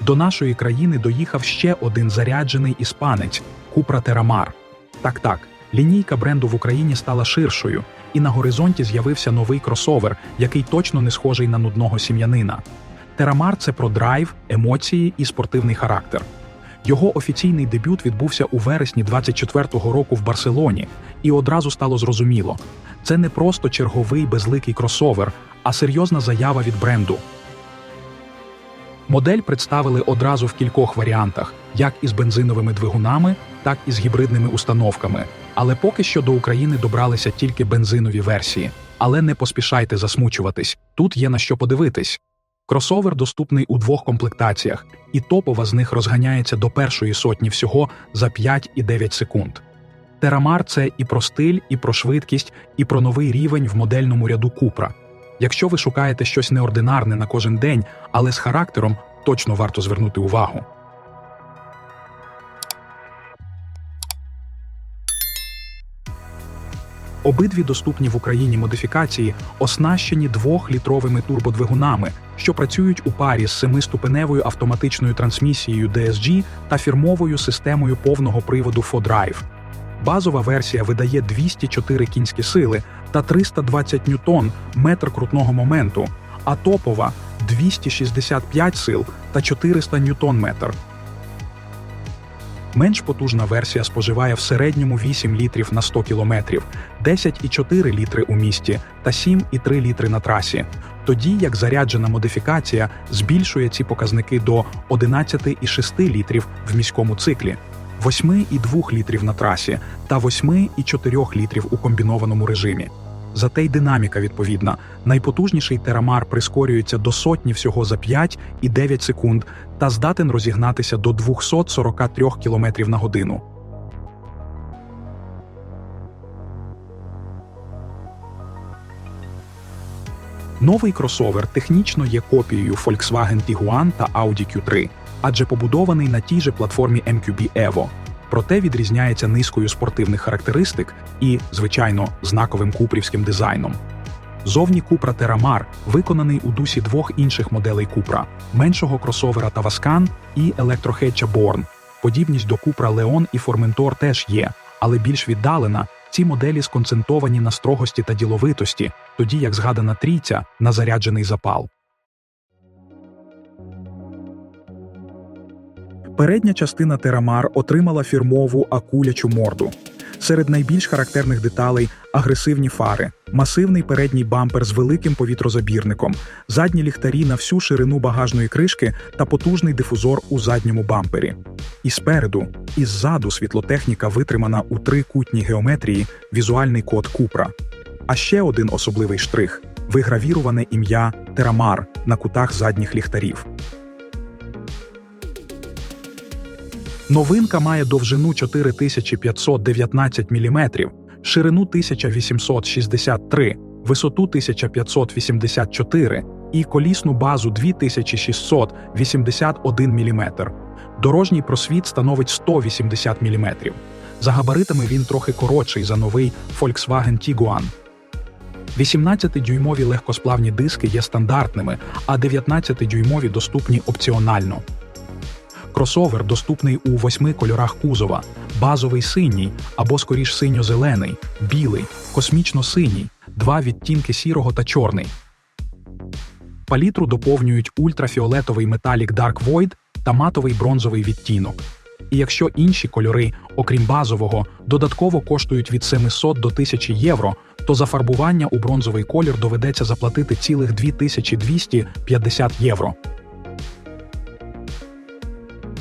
До нашої країни доїхав ще один заряджений іспанець – Cupra Terramar. Так, лінійка бренду в Україні стала ширшою, і на горизонті з'явився новий кросовер, який точно не схожий на нудного сім'янина. Terramar – це про драйв, емоції і спортивний характер. Його офіційний дебют відбувся у вересні 24-го року в Барселоні, і одразу стало зрозуміло – це не просто черговий безликий кросовер, а серйозна заява від бренду. Модель представили одразу в кількох варіантах, як із бензиновими двигунами, так і з гібридними установками. Але поки що до України добралися тільки бензинові версії. Але не поспішайте засмучуватись, тут є на що подивитись. Кросовер доступний у двох комплектаціях, і топова з них розганяється до першої сотні всього за 5,9 секунд. Terramar – це і про стиль, і про швидкість, і про новий рівень в модельному ряду Cupra. Якщо ви шукаєте щось неординарне на кожен день, але з характером, точно варто звернути увагу. Обидві доступні в Україні модифікації оснащені 2-літровими турбодвигунами, що працюють у парі з 7-ступеневою автоматичною трансмісією DSG та фірмовою системою повного приводу 4Drive. Базова версія видає 204 кінські сили та 320 ньютон-метр крутного моменту, а топова – 265 сил та 400 ньютон-метр. Менш потужна версія споживає в середньому 8 літрів на 100 кілометрів, 10,4 літри у місті та 7,3 літри на трасі, тоді як заряджена модифікація збільшує ці показники до 11,6 літрів в міському циклі, 8,2 літрів на трасі та 8,4 літрів у комбінованому режимі. Зате й динаміка відповідна. Найпотужніший Terramar прискорюється до сотні всього за 5,9 секунд та здатен розігнатися до 243 км на годину. Новий кросовер технічно є копією Volkswagen Tiguan та Audi Q3, адже побудований на тій же платформі MQB Evo. Проте відрізняється низкою спортивних характеристик і, звичайно, знаковим купрівським дизайном. Зовні Cupra Terramar виконаний у дусі двох інших моделей Cupra – меншого кросовера Tavascan і електрохетча Born. Подібність до Cupra Leon і Formentor теж є, але більш віддалена. Ці моделі сконцентровані на строгості та діловитості, тоді як згадана трійця – на заряджений запал. Передня частина Terramar отримала фірмову акулячу морду. Серед найбільш характерних деталей – агресивні фари, масивний передній бампер з великим повітрозабірником, задні ліхтарі на всю ширину багажної кришки та потужний дифузор у задньому бампері. І спереду, і ззаду світлотехніка витримана у трикутній геометрії – візуальний код Cupra. А ще один особливий штрих – вигравіроване ім'я Terramar на кутах задніх ліхтарів. Новинка має довжину 4519 мм, ширину 1863, висоту 1584 і колісну базу 2681 мм. Дорожній просвіт становить 180 мм. За габаритами він трохи коротший за новий Volkswagen Tiguan. 18-дюймові легкосплавні диски є стандартними, а 19-дюймові доступні опціонально. Кросовер доступний у 8 кольорах кузова – базовий синій або скоріш синьо-зелений, білий, космічно-синій, 2 відтінки сірого та чорний. Палітру доповнюють ультрафіолетовий металік Dark Void та матовий бронзовий відтінок. І якщо інші кольори, окрім базового, додатково коштують від 700 до 1000 євро, то за фарбування у бронзовий колір доведеться заплатити цілих 2250 євро.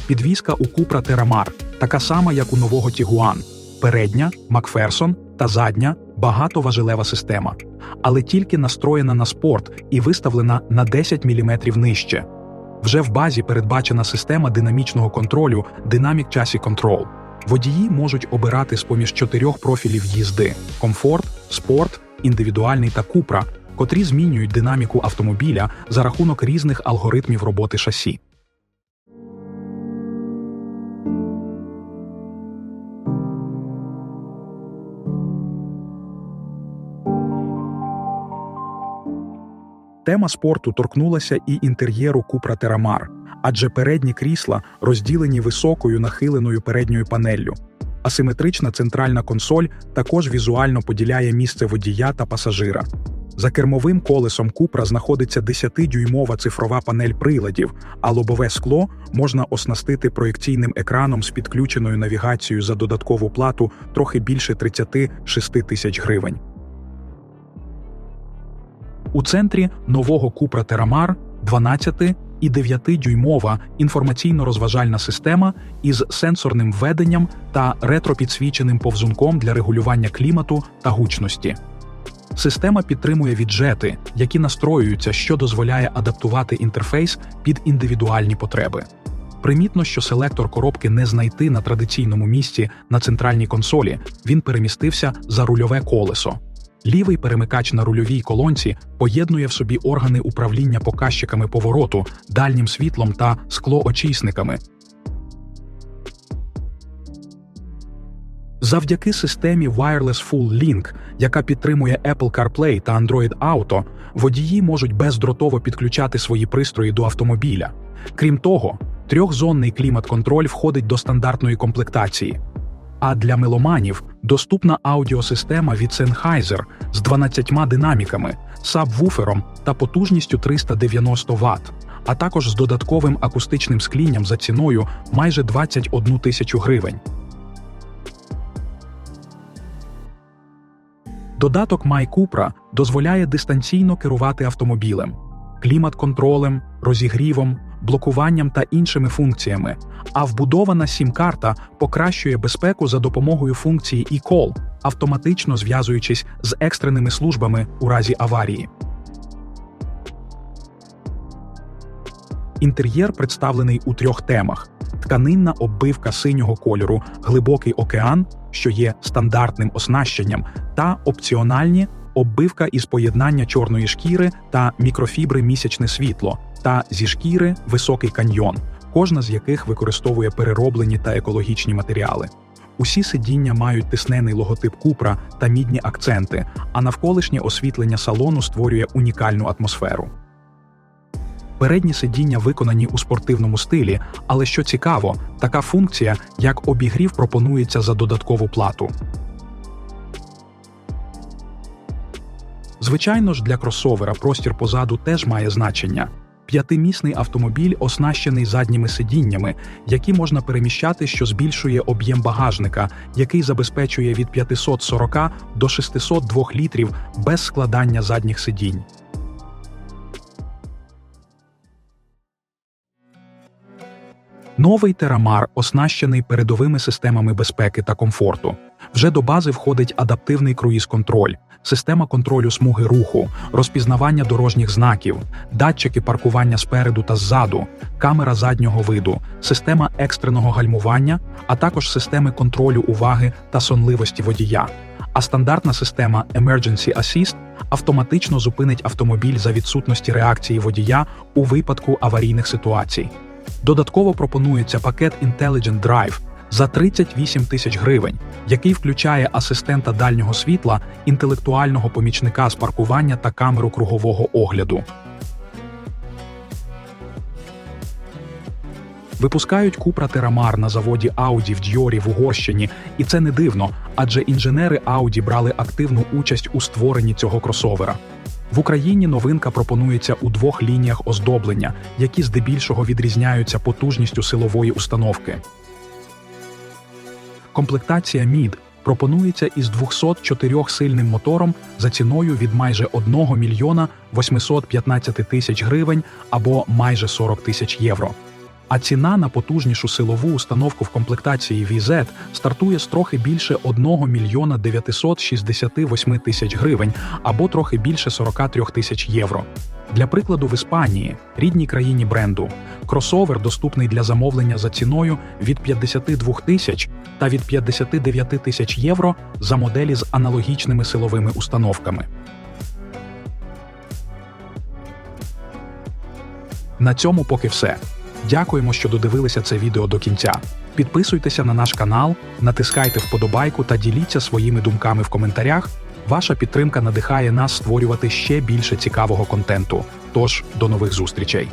Підвізка у Cupra Terramar така сама, як у нового Tiguan. Передня – Макферсон та задня – багатоважелева система. Але тільки настроєна на спорт і виставлена на 10 мм нижче. Вже в базі передбачена система динамічного контролю Dynamic Chassis Control. Водії можуть обирати з-поміж 4 профілів їзди – комфорт, спорт, індивідуальний та Cupra, котрі змінюють динаміку автомобіля за рахунок різних алгоритмів роботи шасі. Тема спорту торкнулася і інтер'єру Cupra Terramar, адже передні крісла розділені високою нахиленою передньою панеллю. Асиметрична центральна консоль також візуально поділяє місце водія та пасажира. За кермовим колесом Купра знаходиться 10-дюймова цифрова панель приладів, а лобове скло можна оснастити проєкційним екраном з підключеною навігацією за додаткову плату трохи більше 36 тисяч гривень. У центрі нового Купра Терамар 12 і 9-дюймова інформаційно-розважальна система із сенсорним введенням та ретро-підсвіченим повзунком для регулювання клімату та гучності. Система підтримує віджети, які настроюються, що дозволяє адаптувати інтерфейс під індивідуальні потреби. Примітно, що селектор коробки не знайти на традиційному місці на центральній консолі, він перемістився за рульове колесо. Лівий перемикач на рульовій колонці поєднує в собі органи управління показчиками повороту, дальнім світлом та склоочисниками. Завдяки системі Wireless Full Link, яка підтримує Apple CarPlay та Android Auto, водії можуть бездротово підключати свої пристрої до автомобіля. Крім того, трьохзонний клімат-контроль входить до стандартної комплектації. А для меломанів доступна аудіосистема від Sennheiser з 12 динаміками, сабвуфером та потужністю 390 Вт, а також з додатковим акустичним склінням за ціною майже 21 тисячу гривень. Додаток My Cupra дозволяє дистанційно керувати автомобілем, клімат-контролем, розігрівом, блокуванням та іншими функціями, а вбудована сім-карта покращує безпеку за допомогою функції eCall, автоматично зв'язуючись з екстреними службами у разі аварії. Інтер'єр представлений у 3 темах: тканинна оббивка синього кольору «Глибокий океан», що є стандартним оснащенням, та опціональні оббивка із поєднання чорної шкіри та мікрофібри «Місячне світло» та зі шкіри «Високий каньйон», кожна з яких використовує перероблені та екологічні матеріали. Усі сидіння мають тиснений логотип Купра та мідні акценти, а навколишнє освітлення салону створює унікальну атмосферу. Передні сидіння виконані у спортивному стилі, але що цікаво, така функція, як обігрів, пропонується за додаткову плату. Звичайно ж, для кросовера простір позаду теж має значення. 5-місний автомобіль оснащений задніми сидіннями, які можна переміщати, що збільшує об'єм багажника, який забезпечує від 540 до 602 літрів без складання задніх сидінь. Новий Терамар оснащений передовими системами безпеки та комфорту. Вже до бази входить адаптивний круїз-контроль, система контролю смуги руху, розпізнавання дорожніх знаків, датчики паркування спереду та ззаду, камера заднього виду, система екстреного гальмування, а також системи контролю уваги та сонливості водія. А стандартна система Emergency Assist автоматично зупинить автомобіль за відсутності реакції водія у випадку аварійних ситуацій. Додатково пропонується пакет Intelligent Drive за 38 тисяч гривень, який включає асистента дальнього світла, інтелектуального помічника з паркування та камеру кругового огляду. Випускають Cupra Терамар на заводі Audi в Дьорі в Угорщині, і це не дивно, адже інженери Audi брали активну участь у створенні цього кросовера. В Україні новинка пропонується у 2 лініях оздоблення, які здебільшого відрізняються потужністю силової установки. Комплектація Mid пропонується із 204-сильним мотором за ціною від майже 1 мільйона 815 тисяч гривень або майже 40 тисяч євро. А ціна на потужнішу силову установку в комплектації VZ стартує з трохи більше 1 мільйона 968 тисяч гривень або трохи більше 43 тисяч євро. Для прикладу, в Іспанії, рідній країні бренду, кросовер доступний для замовлення за ціною від 52 тисяч та від 59 тисяч євро за моделі з аналогічними силовими установками. На цьому поки все. Дякуємо, що додивилися це відео до кінця. Підписуйтеся на наш канал, натискайте вподобайку та діліться своїми думками в коментарях. Ваша підтримка надихає нас створювати ще більше цікавого контенту. Тож, до нових зустрічей!